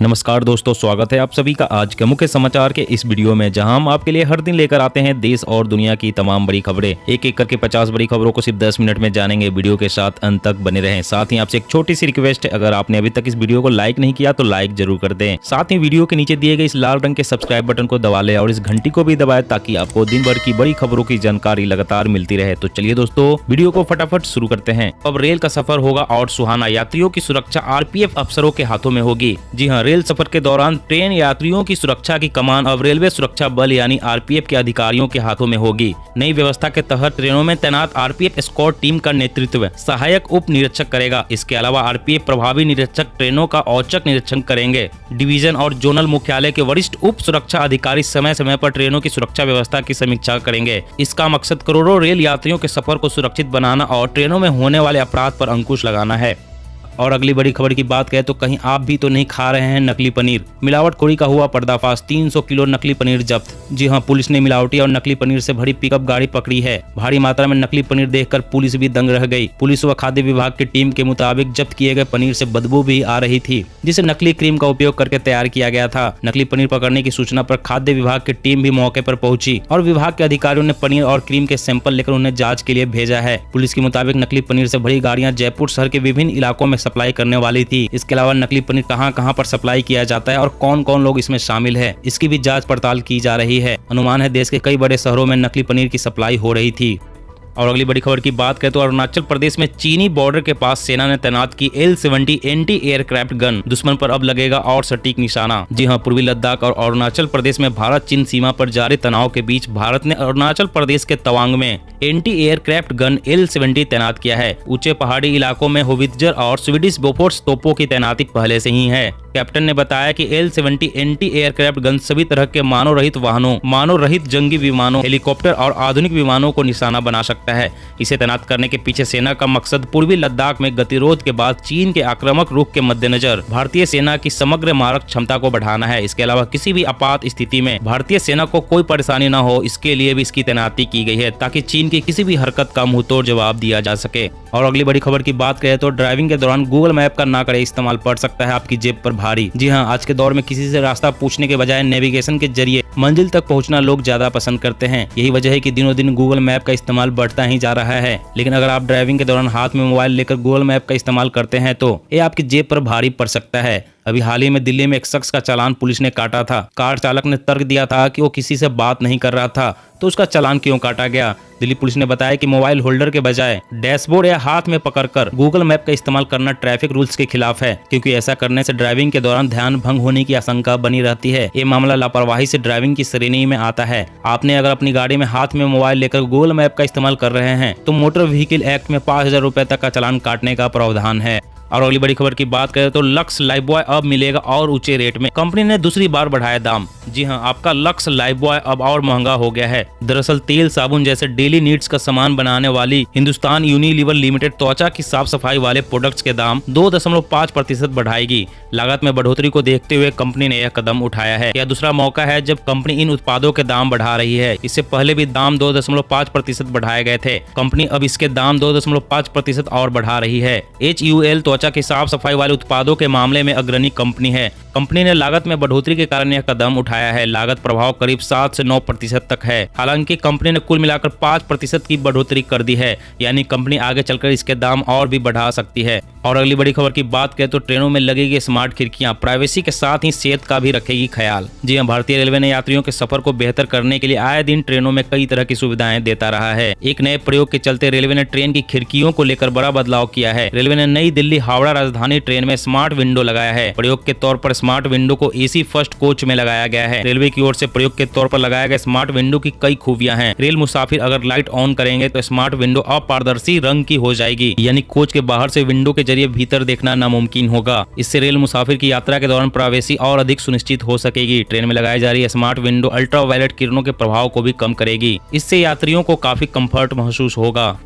नमस्कार दोस्तों, स्वागत है आप सभी का आज के मुख्य समाचार के इस वीडियो में, जहां हम आपके लिए हर दिन लेकर आते हैं देश और दुनिया की तमाम बड़ी खबरें। एक एक करके 50 बड़ी खबरों को सिर्फ 10 मिनट में जानेंगे। वीडियो के साथ अंत तक बने रहें। साथ ही आपसे एक छोटी सी रिक्वेस्ट है, अगर आपने अभी तक इस वीडियो को लाइक नहीं किया तो लाइक जरूर कर दें। साथ ही वीडियो के नीचे दिए गए इस लाल रंग के सब्सक्राइब बटन को दबा लें और इस घंटी को भी दबाएं ताकि आपको दिन भर की बड़ी खबरों की जानकारी लगातार मिलती रहे। तो चलिए दोस्तों, वीडियो को फटाफट शुरू करते हैं। अब रेल का सफर होगा और सुहाना, यात्रियों की सुरक्षा आरपीएफ अफसरों के हाथों में होगी। जी हाँ, रेल सफर के दौरान ट्रेन यात्रियों की सुरक्षा की कमान अब रेलवे सुरक्षा बल यानी आरपीएफ के अधिकारियों के हाथों में होगी। नई व्यवस्था के तहत ट्रेनों में तैनात आरपीएफ एस्कॉर्ट टीम का नेतृत्व सहायक उप निरीक्षक करेगा। इसके अलावा आरपीएफ प्रभावी निरीक्षक ट्रेनों का औचक निरीक्षण करेंगे। डिवीजन और जोनल मुख्यालय के वरिष्ठ उप सुरक्षा अधिकारी समय समय पर ट्रेनों की सुरक्षा व्यवस्था की समीक्षा करेंगे। इसका मकसद करोड़ों रेल यात्रियों के सफर को सुरक्षित बनाना और ट्रेनों में होने वाले अपराध पर अंकुश लगाना है। और अगली बड़ी खबर की बात करें तो कहीं आप भी तो नहीं खा रहे हैं नकली पनीर। मिलावटखोरी का हुआ पर्दाफाश, 300 किलो नकली पनीर जब्त। जी हां, पुलिस ने मिलावटी और नकली पनीर से भरी पिकअप गाड़ी पकड़ी है। भारी मात्रा में नकली पनीर देखकर पुलिस भी दंग रह गई। पुलिस व खाद्य विभाग की टीम के मुताबिक जब्त किए गए पनीर से बदबू भी आ रही थी, जिसे नकली क्रीम का उपयोग करके तैयार किया गया था। नकली पनीर पकड़ने की सूचना पर खाद्य विभाग की टीम भी मौके पर पहुंची और विभाग के अधिकारियों ने पनीर और क्रीम के सैंपल लेकर उन्हें जाँच के लिए भेजा है। पुलिस के मुताबिक नकली पनीर से भरी गाड़ियां जयपुर शहर के विभिन्न इलाकों में सप्लाई करने वाली थी। इसके अलावा नकली पनीर कहां-कहां पर सप्लाई किया जाता है और कौन-कौन लोग इसमें शामिल है, इसकी भी जांच पड़ताल की जा रही है। अनुमान है देश के कई बड़े शहरों में नकली पनीर की सप्लाई हो रही थी। और अगली बड़ी खबर की बात करें तो अरुणाचल प्रदेश में चीनी बॉर्डर के पास सेना ने तैनात की L-70 एंटी एयरक्राफ्ट गन। दुश्मन पर अब लगेगा और सटीक निशाना। जी हां, पूर्वी लद्दाख और अरुणाचल प्रदेश में भारत चीन सीमा पर जारी तनाव के बीच भारत ने अरुणाचल प्रदेश के तवांग में एंटी एयरक्राफ्ट गन L-70 तैनात किया है। ऊंचे पहाड़ी इलाकों में होवित्जर और स्वीडिश बोफोर्स तोपों की तैनाती पहले से ही है। कैप्टन ने बताया कि L-70 एंटी एयरक्राफ्ट गन सभी तरह के मानव रहित वाहनों, मानव रहित जंगी विमानों, हेलीकॉप्टर और आधुनिक विमानों को निशाना बना सकता है। इसे तैनात करने के पीछे सेना का मकसद पूर्वी लद्दाख में गतिरोध के बाद चीन के आक्रामक रुख के मद्देनजर भारतीय सेना की समग्र मारक क्षमता को बढ़ाना है। इसके अलावा किसी भी आपात स्थिति में भारतीय सेना को कोई परेशानी न हो, इसके लिए भी इसकी तैनाती की गई है ताकि चीन की किसी भी हरकत का मुंहतोड़ जवाब दिया जा सके। और अगली बड़ी खबर की बात करें तो ड्राइविंग के दौरान गूगल मैप का ना करे इस्तेमाल पड़ सकता है आपकी जेब पर भारी। जी हाँ, आज के दौर में किसी से रास्ता पूछने के बजाय नेविगेशन के जरिए मंजिल तक पहुंचना लोग ज्यादा पसंद करते हैं। यही वजह है कि दिनों दिन गूगल मैप का इस्तेमाल बढ़ता ही जा रहा है। लेकिन अगर आप ड्राइविंग के दौरान हाथ में मोबाइल लेकर गूगल मैप का इस्तेमाल करते हैं तो ये आपकी जेब पर भारी पड़ सकता है। अभी हाल ही में दिल्ली में एक शख्स का चालान पुलिस ने काटा था। कार चालक ने तर्क दिया था कि वो किसी से बात नहीं कर रहा था, तो उसका चालान क्यों काटा गया। दिल्ली पुलिस ने बताया कि मोबाइल होल्डर के बजाय डैशबोर्ड या हाथ में पकड़कर गूगल मैप का इस्तेमाल करना ट्रैफिक रूल्स के खिलाफ है, क्योंकि ऐसा करने से ड्राइविंग के दौरान ध्यान भंग होने की आशंका बनी रहती है। ये मामला लापरवाही से ड्राइविंग की श्रेणी में आता है। आपने अगर अपनी गाड़ी में हाथ में मोबाइल लेकर गूगल मैप का इस्तेमाल कर रहे हैं तो मोटर व्हीकल एक्ट में 5,000 रुपए तक का चालान काटने का प्रावधान है। और अगली बड़ी खबर की बात करें तो लक्स लाइफबॉय अब मिलेगा और ऊंचे रेट में। कंपनी ने दूसरी बार बढ़ाया दाम। जी हां, आपका लक्स लाइफबॉय अब और महंगा हो गया है। दरअसल तेल, साबुन जैसे डेली नीड्स का सामान बनाने वाली हिंदुस्तान यूनिलीवर लिमिटेड त्वचा की साफ सफाई वाले प्रोडक्ट्स के दाम 2.5% बढ़ाएगी। लागत में बढ़ोतरी को देखते हुए कंपनी ने यह कदम उठाया है। यह दूसरा मौका है जब कंपनी इन उत्पादों के दाम बढ़ा रही है। इससे पहले भी दाम 2.5% बढ़ाए गए थे। कंपनी अब इसके दाम 2.5% और बढ़ा रही है। HUL त्वचा की साफ सफाई वाले उत्पादों के मामले में अग्रणी कंपनी है। कंपनी ने लागत में बढ़ोतरी के कारण यह कदम उठाया है। लागत प्रभाव करीब 7 से 9% तक है। हालांकि कंपनी ने कुल मिलाकर 5% की बढ़ोतरी कर दी है, यानी कंपनी आगे चलकर इसके दाम और भी बढ़ा सकती है। और अगली बड़ी खबर की बात करें तो ट्रेनों में लगेगी स्मार्ट खिड़कियां, प्राइवेसी के साथ ही सेहत का भी रखेगी ख्याल। जी हां, भारतीय रेलवे ने यात्रियों के सफर को बेहतर करने के लिए आए दिन ट्रेनों में कई तरह की सुविधाएं देता रहा है। एक नए प्रयोग के चलते रेलवे ने ट्रेन की खिड़कियों को लेकर बड़ा बदलाव किया है। रेलवे ने नई दिल्ली हावड़ा राजधानी ट्रेन में स्मार्ट विंडो लगाया है। प्रयोग के तौर पर स्मार्ट विंडो को AC फर्स्ट कोच में लगाया गया है। रेलवे की ओर से प्रयोग के तौर पर लगाया गया स्मार्ट विंडो की कई खूबियां हैं। रेल मुसाफिर अगर लाइट ऑन करेंगे तो स्मार्ट विंडो अपारदर्शी रंग की हो जाएगी, यानी कोच के बाहर से विंडो के जरिए भीतर देखना नामुमकिन होगा। इससे रेल मुसाफिर की यात्रा के दौरान प्राइवेसी और अधिक सुनिश्चित हो सकेगी। ट्रेन में लगाई जा रही स्मार्ट विंडो अल्ट्रावायलेट किरणों के प्रभाव को भी कम करेगी। इससे यात्रियों को काफी कंफर्ट महसूस होगा।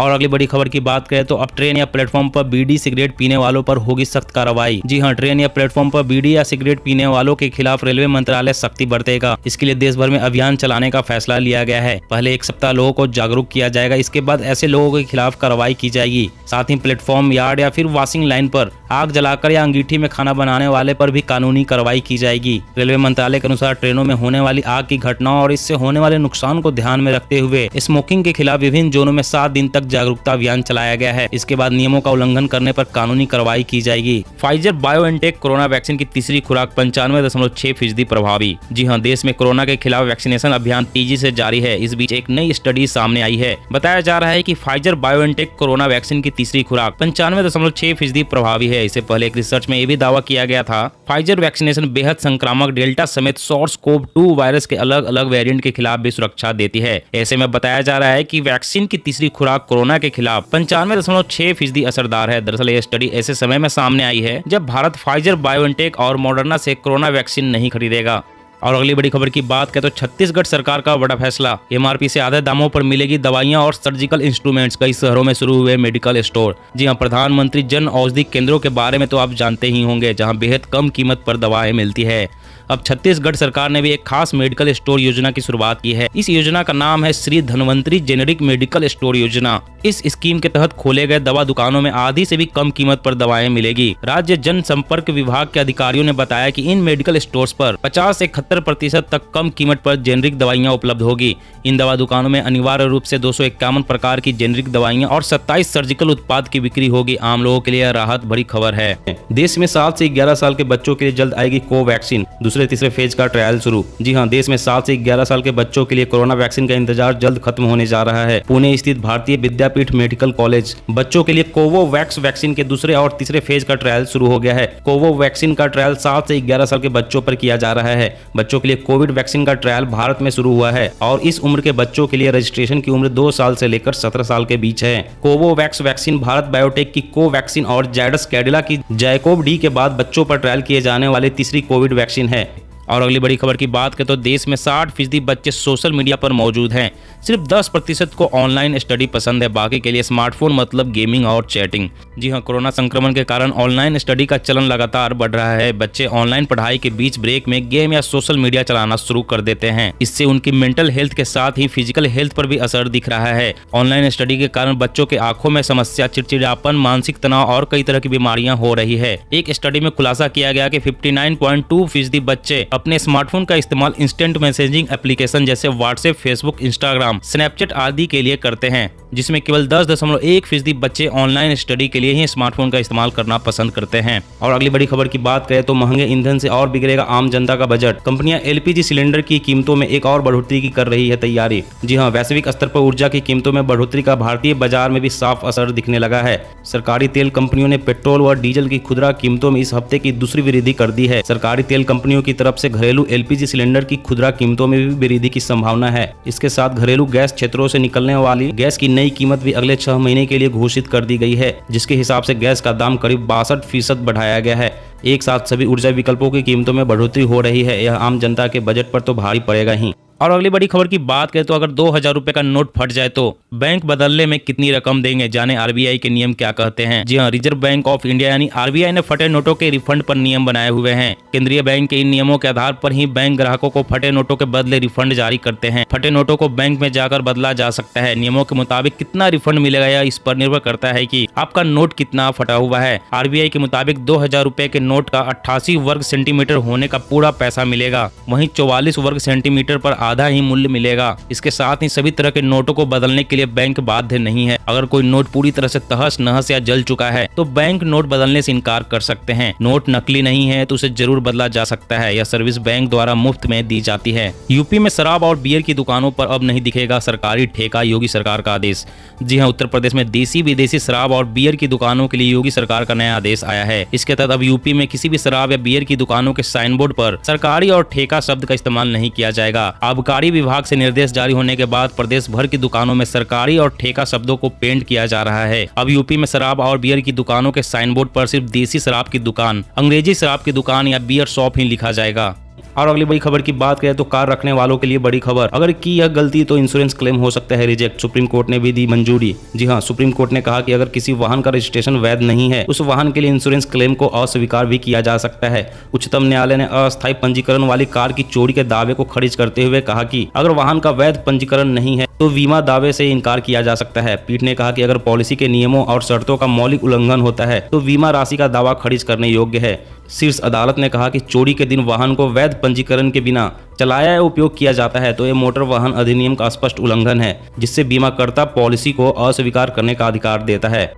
और अगली बड़ी खबर की बात करें तो अब ट्रेन या प्लेटफॉर्म पर बीड़ी सिगरेट पीने वालों पर होगी सख्त कार्रवाई। जी हां, ट्रेन या प्लेटफॉर्म पर बीड़ी या सिगरेट पीने वालों के खिलाफ रेलवे मंत्रालय सख्ती बरतेगा। इसके लिए देश भर में अभियान चलाने का फैसला लिया गया है। पहले एक सप्ताह लोगों को जागरूक किया जाएगा, इसके बाद ऐसे लोगों के खिलाफ कार्रवाई की जाएगी। साथ ही प्लेटफॉर्म, यार्ड या फिर वॉशिंग लाइन पर आग जलाकर या अंगीठी में खाना बनाने वाले पर भी कानूनी कार्रवाई की जाएगी। रेलवे मंत्रालय के अनुसार ट्रेनों में होने वाली आग की घटनाओं और इससे होने वाले नुकसान को ध्यान में रखते हुए स्मोकिंग के खिलाफ विभिन्न जोनों में 7 दिन तक जागरूकता अभियान चलाया गया है। इसके बाद नियमों का उल्लंघन करने पर कानूनी कार्रवाई की जाएगी। फाइजर बायोएनटेक कोरोना वैक्सीन की तीसरी खुराक 95.6% प्रभावी। जी हां, देश में कोरोना के खिलाफ वैक्सीनेशन अभियान तेजी से जारी है। इस बीच एक नई स्टडी सामने आई है। बताया जा रहा है कि फाइजर बायोएनटेक कोरोना वैक्सीन की तीसरी खुराक 95.6% प्रभावी है। इससे पहले एक रिसर्च में यह भी दावा किया गया था फाइजर वैक्सीनेशन बेहद संक्रामक डेल्टा समेत SARS-CoV-2 वायरस के अलग अलग वेरिएंट के खिलाफ भी सुरक्षा देती है। ऐसे में बताया जा रहा है कि वैक्सीन की तीसरी खुराक कोरोना के खिलाफ 95.6% असरदार है। दरअसल ये स्टडी ऐसे समय में सामने आई है जब भारत फाइजर बायोएनटेक और मॉडर्ना से कोरोना वैक्सीन नहीं खरीदेगा। और अगली बड़ी खबर की बात करें तो छत्तीसगढ़ सरकार का बड़ा फैसला। MRP से आधे दामों पर मिलेगी दवाइयां और सर्जिकल इंस्ट्रूमेंट्स। कई शहरों में शुरू हुए मेडिकल स्टोर। जी हां, प्रधानमंत्री जन औषधि केंद्रों के बारे में तो आप जानते ही होंगे, जहां बेहद कम कीमत पर दवाएं मिलती है। अब छत्तीसगढ़ सरकार ने भी एक खास मेडिकल स्टोर योजना की शुरुआत की है। इस योजना का नाम है Shri Dhanvantari generic medical store योजना। इस स्कीम के तहत खोले गए दवा दुकानों में आधी से भी कम कीमत पर दवाएं मिलेगी। राज्य जनसंपर्क विभाग के अधिकारियों ने बताया कि इन मेडिकल स्टोर्स पर 50 से 71% तक कम कीमत पर जेनेरिक दवाइयां उपलब्ध होगी। इन दवा दुकानों में अनिवार्य रूप से 251 प्रकार की जेनेरिक दवाइयां और 27 सर्जिकल उत्पाद की बिक्री होगी। आम लोगों के लिए राहत भरी खबर है। देश में 7 से 11 साल के बच्चों के लिए जल्द आएगी कोवैक्सीन। तीसरे फेज का ट्रायल शुरू। जी हां, देश में 7 से 11 साल के बच्चों के लिए कोरोना वैक्सीन का इंतजार जल्द खत्म होने जा रहा है। पुणे स्थित भारतीय विद्यापीठ मेडिकल कॉलेज बच्चों के लिए कोवोवैक्स वैक्सीन के दूसरे और तीसरे फेज का ट्रायल शुरू हो गया है। कोवोवैक्सीन का ट्रायल 7 से 11 साल के बच्चों पर किया जा रहा है। बच्चों के लिए कोविड वैक्सीन का ट्रायल भारत में शुरू हुआ है और इस उम्र के बच्चों के लिए रजिस्ट्रेशन की उम्र 2 साल से लेकर 17 साल के बीच है। कोवोवैक्स वैक्सीन भारत बायोटेक की कोवैक्सीन और जायडस कैडिला की जैकोव डी के बाद बच्चों पर ट्रायल किए जाने वाली तीसरी कोविड वैक्सीन है। और अगली बड़ी खबर की बात करें तो देश में 60% बच्चे सोशल मीडिया पर मौजूद हैं। सिर्फ 10% को ऑनलाइन स्टडी पसंद है, बाकी के लिए स्मार्टफोन मतलब गेमिंग और चैटिंग। जी हां, कोरोना संक्रमण के कारण ऑनलाइन स्टडी का चलन लगातार बढ़ रहा है। बच्चे ऑनलाइन पढ़ाई के बीच ब्रेक में गेम या सोशल मीडिया चलाना शुरू कर देते हैं। इससे उनकी मेंटल हेल्थ के साथ ही फिजिकल हेल्थ पर भी असर दिख रहा है। ऑनलाइन स्टडी के कारण बच्चों के आंखों में समस्या, चिड़चिड़ापन, मानसिक तनाव और कई तरह की बीमारियां हो रही है। एक स्टडी में खुलासा किया गया कि 59.2% बच्चे अपने स्मार्टफोन का इस्तेमाल इंस्टेंट मैसेजिंग एप्लीकेशन जैसे व्हाट्सएप, फेसबुक, इंस्टाग्राम, स्नैपचैट आदि के लिए करते हैं, जिसमें केवल 10.1% बच्चे ऑनलाइन स्टडी के लिए ही स्मार्टफोन का इस्तेमाल करना पसंद करते हैं। और अगली बड़ी खबर की बात करें तो महंगे ईंधन से और बिगड़ेगा आम जनता का बजट। कंपनियां LPG सिलेंडर की कीमतों में एक और बढ़ोतरी की कर रही है तैयारी। जी हां, वैश्विक स्तर पर ऊर्जा की कीमतों में बढ़ोतरी का भारतीय बाजार में भी साफ असर दिखने लगा है। सरकारी तेल कंपनियों ने पेट्रोल व डीजल की खुदरा कीमतों में इस हफ्ते की दूसरी वृद्धि कर दी है। सरकारी तेल कंपनियों की तरफ से घरेलू LPG सिलेंडर की खुदरा कीमतों में भी वृद्धि की संभावना है। इसके साथ घरेलू गैस क्षेत्रों से निकलने वाली गैस की नई कीमत भी अगले 6 महीने के लिए घोषित कर दी गई है, जिसके हिसाब से गैस का दाम करीब 62% बढ़ाया गया है। एक साथ सभी ऊर्जा विकल्पों की कीमतों में बढ़ोतरी हो रही है। यह आम जनता के बजट पर तो भारी पड़ेगा ही। और अगली बड़ी खबर की बात करें तो अगर 2000 रुपए का नोट फट जाए तो बैंक बदलने में कितनी रकम देंगे, जाने RBI के नियम क्या कहते हैं। जी हां, रिजर्व बैंक ऑफ इंडिया यानी RBI ने फटे नोटों के रिफंड पर नियम बनाए हुए हैं। केंद्रीय बैंक के इन नियमों के आधार पर ही बैंक ग्राहकों को फटे नोटों के बदले रिफंड जारी करते हैं। फटे नोटों को बैंक में जाकर बदला जा सकता है। नियमों के मुताबिक कितना रिफंड मिलेगा या इस पर निर्भर करता है कि आपका नोट कितना फटा हुआ है। RBI के मुताबिक 2000 रुपए के नोट का 88 वर्ग सेंटीमीटर होने का पूरा पैसा मिलेगा, वहीं 44 वर्ग सेंटीमीटर पर आधा ही मूल्य मिलेगा। इसके साथ ही सभी तरह के नोटों को बदलने के लिए बैंक बाध्य नहीं है। अगर कोई नोट पूरी तरह से तहस नहस या जल चुका है तो बैंक नोट बदलने से इनकार कर सकते हैं। नोट नकली नहीं है तो उसे जरूर बदला जा सकता है। यह सर्विस बैंक द्वारा मुफ्त में दी जाती है। यूपी में शराब और बियर की दुकानों पर अब नहीं दिखेगा सरकारी ठेका, योगी सरकार का आदेश। जी हां, उत्तर प्रदेश में देसी विदेशी शराब और बियर की दुकानों के लिए योगी सरकार का नया आदेश आया है। इसके तहत अब यूपी में किसी भी शराब या बियर की दुकानों के साइन बोर्ड पर सरकारी और ठेका शब्द का इस्तेमाल नहीं किया जाएगा। आबकारी विभाग से निर्देश जारी होने के बाद प्रदेश भर की दुकानों में सरकारी और ठेका शब्दों को पेंट किया जा रहा है। अब यूपी में शराब और बियर की दुकानों के साइन बोर्ड पर सिर्फ देसी शराब की दुकान, अंग्रेजी शराब की दुकान या बियर शॉप ही लिखा जाएगा। और अगली बड़ी खबर की बात करें तो कार रखने वालों के लिए बड़ी खबर, अगर की यह गलती तो इंश्योरेंस क्लेम हो सकता है रिजेक्ट। सुप्रीम कोर्ट ने भी दी मंजूरी। जी हाँ, सुप्रीम कोर्ट ने कहा कि अगर किसी वाहन का रजिस्ट्रेशन वैध नहीं है, उस वाहन के लिए इंश्योरेंस क्लेम को अस्वीकार भी किया जा सकता है। उच्चतम न्यायालय ने अस्थायी पंजीकरण वाली कार की चोरी के दावे को खारिज करते हुए कहा कि अगर वाहन का वैध पंजीकरण नहीं है तो बीमा दावे से इनकार किया जा सकता है। पीठ ने कहा कि अगर पॉलिसी के नियमों और शर्तों का मौलिक उल्लंघन होता है तो बीमा राशि का दावा खारिज करने योग्य है। शीर्ष अदालत ने कहा कि चोरी के दिन वाहन को वैध पंजीकरण के बिना चलाया या उपयोग किया जाता है तो यह मोटर वाहन अधिनियम का स्पष्ट उल्लंघन है, जिससे बीमाकर्ता पॉलिसी को अस्वीकार करने का अधिकार देता है।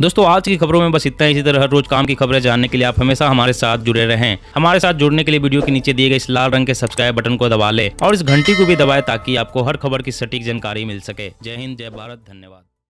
दोस्तों, आज की खबरों में बस इतना ही। इसी तरह हर रोज काम की खबरें जानने के लिए आप हमेशा हमारे साथ जुड़े रहें। हमारे साथ जुड़ने के लिए वीडियो के नीचे दिए गए इस लाल रंग के सब्सक्राइब बटन को दबा लें और इस घंटी को भी दबाएं ताकि आपको हर खबर की सटीक जानकारी मिल सके। जय हिंद, जय भारत, धन्यवाद।